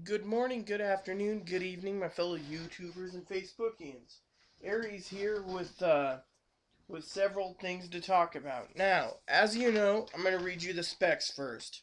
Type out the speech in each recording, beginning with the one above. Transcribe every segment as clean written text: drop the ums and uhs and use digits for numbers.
Good morning, good afternoon, good evening, my fellow YouTubers and Facebookians. Aries here with several things to talk about. Now, as you know, I'm going to read you the specs first.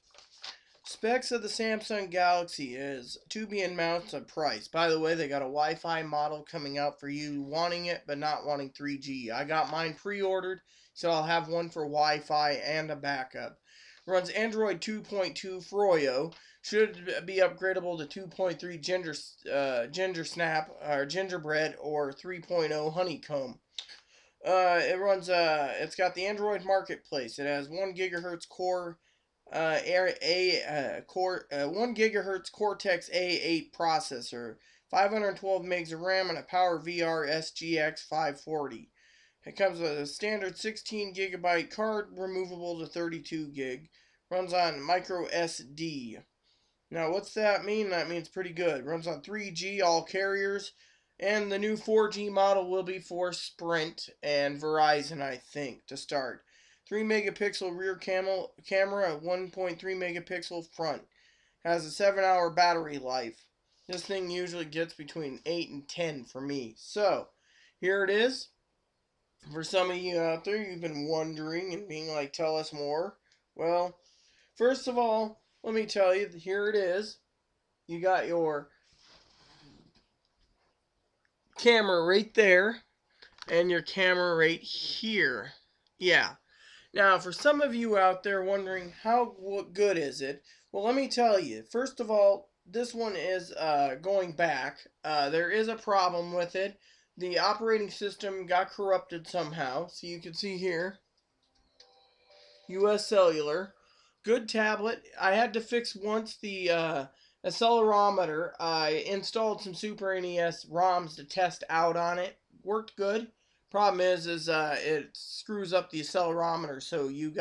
Specs of the Samsung Galaxy is to be announced a price. By the way, they got a Wi-Fi model coming out for you wanting it but not wanting 3G. I got mine pre-ordered, so I'll have one for Wi-Fi and a backup. Runs Android 2.2 Froyo. Should be upgradable to 2.3 Ginger Snap or Gingerbread or 3.0 Honeycomb. It's got the Android Marketplace. It has 1 GHz core core 1 GHz Cortex A8 processor, 512 megs of RAM, and a PowerVR SGX 540. It comes with a standard 16 gigabyte card, removable to 32 gig. Runs on micro SD. Now, what's that mean? That means pretty good. Runs on 3G, all carriers, and the new 4G model will be for Sprint and Verizon, I think, to start. 3 megapixel rear camera, 1.3 megapixel front. Has a 7-hour battery life. This thing usually gets between 8 and 10 for me. So, here it is. For some of you out there, you've been wondering and being like, tell us more. Well, first of all, let me tell you, here it is. You got your camera right there and your camera right here. Yeah. Now, for some of you out there wondering how good is it, well, let me tell you. First of all, this one is going back. There is a problem with it. The operating system got corrupted somehow. So you can see here, US Cellular. Good tablet. I had to fix once the accelerometer. I installed some Super NES ROMs to test out on it. Worked good. Problem is it screws up the accelerometer. So you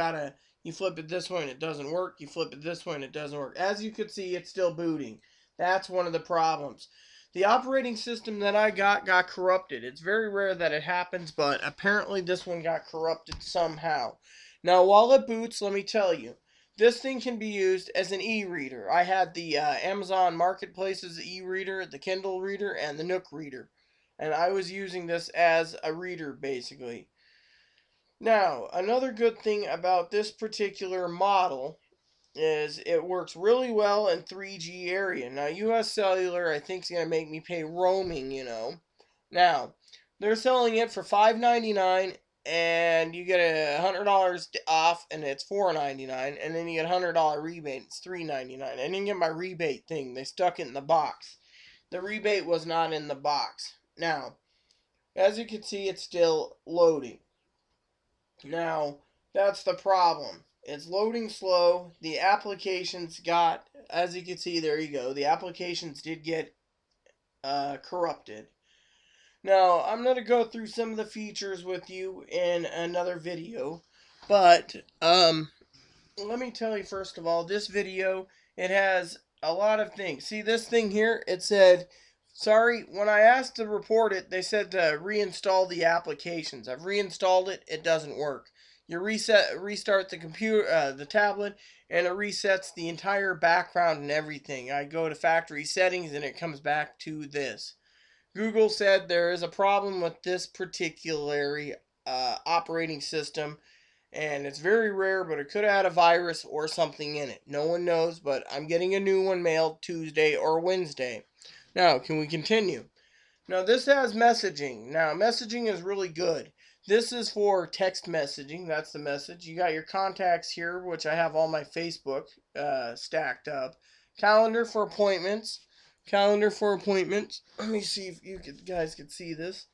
flip it this way and it doesn't work. You flip it this way and it doesn't work. As you can see, it's still booting. That's one of the problems. The operating system that I got corrupted. It's very rare that it happens, but apparently this one got corrupted somehow. Now, while it boots, let me tell you, this thing can be used as an e-reader. I had the Amazon Marketplace's e-reader, the Kindle reader, and the Nook reader. And I was using this as a reader, basically. Now, another good thing about this particular model is it works really well in 3G area. Now, US Cellular, I think, is going to make me pay roaming. Now, they're selling it for $5.99, and you get $100 off, and it's $4.99, and then you get $100 rebate. It's $3.99. I didn't get my rebate thing. They stuck it in the box. The rebate was not in the box. Now, as you can see, it's still loading. Now, that's the problem. It's loading slow. The applications got, as you can see, there you go. The applications did get corrupted. Now, I'm going to go through some of the features with you in another video. But, let me tell you first of all, this video, it has a lot of things. See this thing here? It said, sorry, when I asked to report it, they said to reinstall the applications. I've reinstalled it. It doesn't work. You restart the computer, the tablet, and it resets the entire background and everything. I go to factory settings, and it comes back to this. Google said there is a problem with this particular operating system, and it's very rare, but it could have had a virus or something in it. No one knows, but I'm getting a new one mailed Tuesday or Wednesday. Now, can we continue? Now, this has messaging. Now, messaging is really good. This is for text messaging. That's the message. You got your contacts here, which I have all my Facebook stacked up. Calendar for appointments. Calendar for appointments. Let me see if you guys can see this.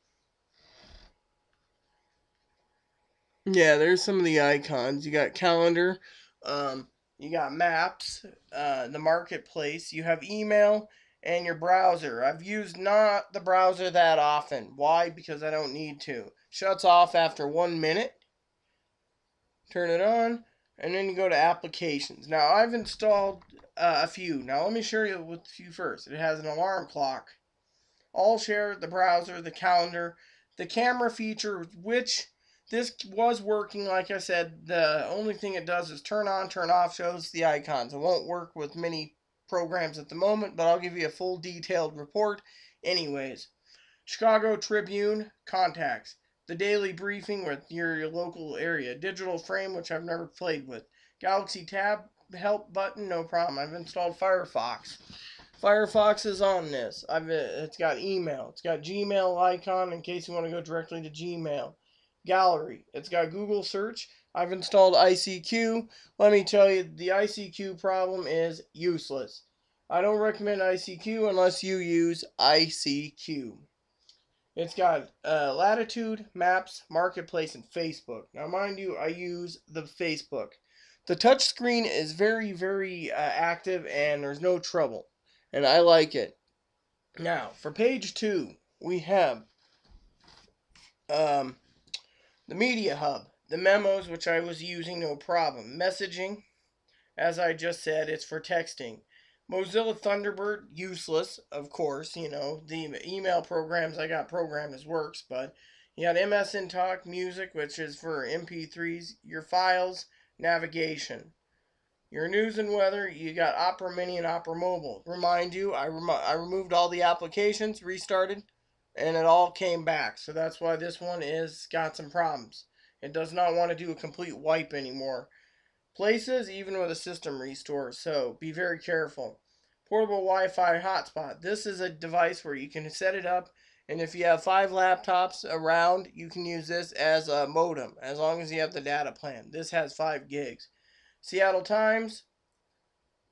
Yeah, there's some of the icons. You got calendar. You got maps. The marketplace. You have email and your browser. I've used not the browser that often. Why? Because I don't need to. Shuts off after 1 minute. Turn it on. And then you go to applications. Now, I've installed a few. Now, let me show you with a few first. It has an alarm clock. All share the browser, the calendar, the camera feature, which this was working. Like I said, the only thing it does is turn on, turn off, shows the icons. It won't work with many programs at the moment, but I'll give you a full detailed report anyways. Chicago Tribune contacts. The Daily Briefing with your local area. Digital Frame, which I've never played with. Galaxy Tab help button, no problem. I've installed Firefox. Firefox is on this. It's got email. It's got Gmail icon in case you want to go directly to Gmail. Gallery. It's got Google search. I've installed ICQ. Let me tell you, the ICQ problem is useless. I don't recommend ICQ unless you use ICQ. It's got Latitude, Maps, Marketplace, and Facebook. Now, mind you, I use the Facebook. The touch screen is very, very active, and there's no trouble. And I like it. Now, for page 2, we have the Media Hub. The memos, which I was using, no problem. Messaging, as I just said, it's for texting. Mozilla Thunderbird, useless, of course. You know, the email programs I got programmed as works, but you got MSN Talk, music, which is for MP3s, your files, navigation. Your news and weather, you got Opera Mini and Opera Mobile. Remind you, I removed all the applications, restarted, and it all came back. So that's why this one is got some problems. It does not want to do a complete wipe anymore. Places, even with a system restore, so be very careful. Portable Wi-Fi hotspot. This is a device where you can set it up, and if you have 5 laptops around, you can use this as a modem, as long as you have the data plan. This has 5 gigs. Seattle Times,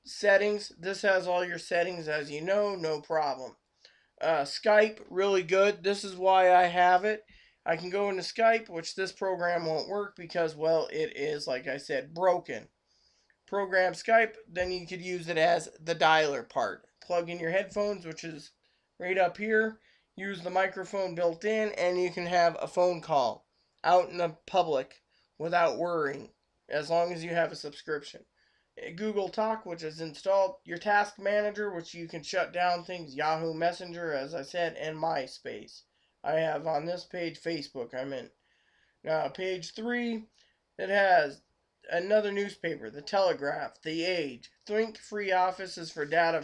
settings. This has all your settings, as you know, no problem. Skype, really good. This is why I have it. I can go into Skype, which this program won't work because, well, it is, like I said, broken. Program Skype, then you could use it as the dialer part. Plug in your headphones, which is right up here. Use the microphone built in, and you can have a phone call out in the public without worrying, as long as you have a subscription. Google Talk, which is installed. Your Task Manager, which you can shut down things. Yahoo Messenger, as I said, and MySpace. I have on this page Facebook I'm in. Now, page 3, it has another newspaper, The Telegraph, The Age. Think Free Office is for data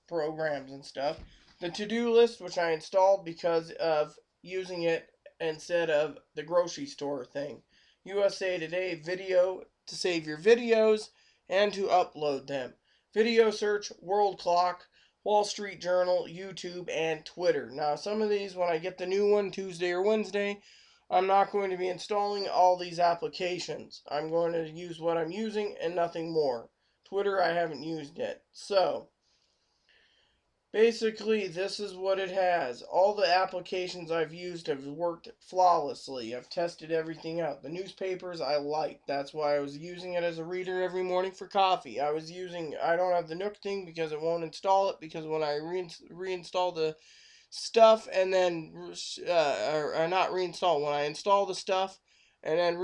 programs and stuff. The To-Do List, which I installed because of using it instead of the grocery store thing. USA Today Video to save your videos and to upload them. Video Search, World Clock, Wall Street Journal, YouTube, and Twitter. Now, some of these, when I get the new one, Tuesday or Wednesday, I'm not going to be installing all these applications. I'm going to use what I'm using and nothing more. Twitter, I haven't used yet. So, basically, this is what it has. All the applications I've used have worked flawlessly. I've tested everything out. The newspapers I like. That's why I was using it as a reader every morning for coffee. I don't have the Nook thing because it won't install it, because when I reinstall the stuff and then, or not reinstall, when I install the stuff and then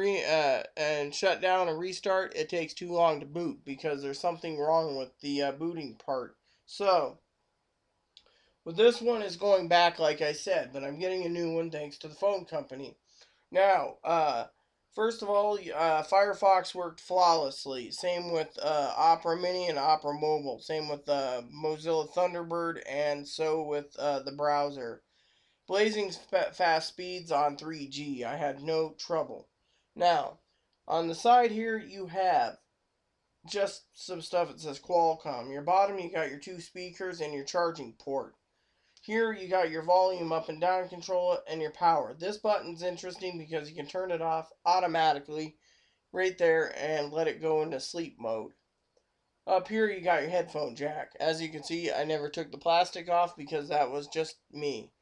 and shut down and restart, it takes too long to boot because there's something wrong with the booting part. So, well, this one is going back, like I said, but I'm getting a new one thanks to the phone company. Now, first of all, Firefox worked flawlessly. Same with Opera Mini and Opera Mobile. Same with Mozilla Thunderbird, and so with the browser. Blazing fast speeds on 3G. I had no trouble. Now, on the side here, you have just some stuff that says Qualcomm. Your bottom, you got your 2 speakers and your charging port. Here you got your volume up and down control and your power. This button's interesting because you can turn it off automatically right there and let it go into sleep mode. Up here you got your headphone jack. As you can see, I never took the plastic off because that was just me.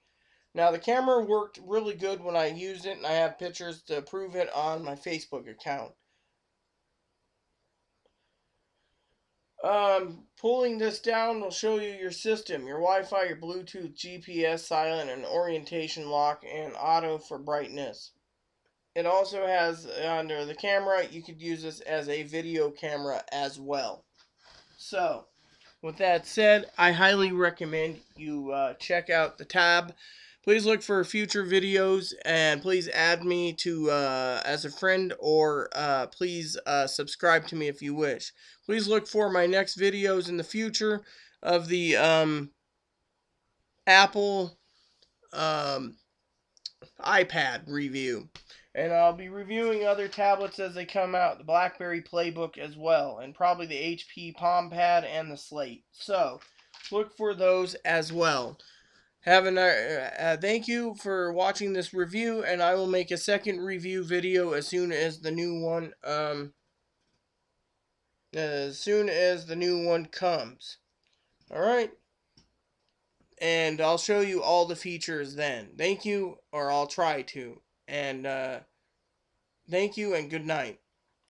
Now, the camera worked really good when I used it, and I have pictures to prove it on my Facebook account. Pulling this down will show you your system, your Wi-Fi, your Bluetooth, GPS, silent, and orientation lock, and auto for brightness. It also has, under the camera, you could use this as a video camera as well. So, with that said, I highly recommend you check out the tab Please look for future videos, and please add me to as a friend, or please subscribe to me if you wish. Please look for my next videos in the future of the Apple iPad review. And I'll be reviewing other tablets as they come out, the BlackBerry Playbook as well, and probably the HP Palm Pad and the Slate. So, look for those as well. Thank you for watching this review, and I will make a second review video as soon as the new one comes. All right. And I'll show you all the features then. Thank you, or I'll try to. And thank you and good night.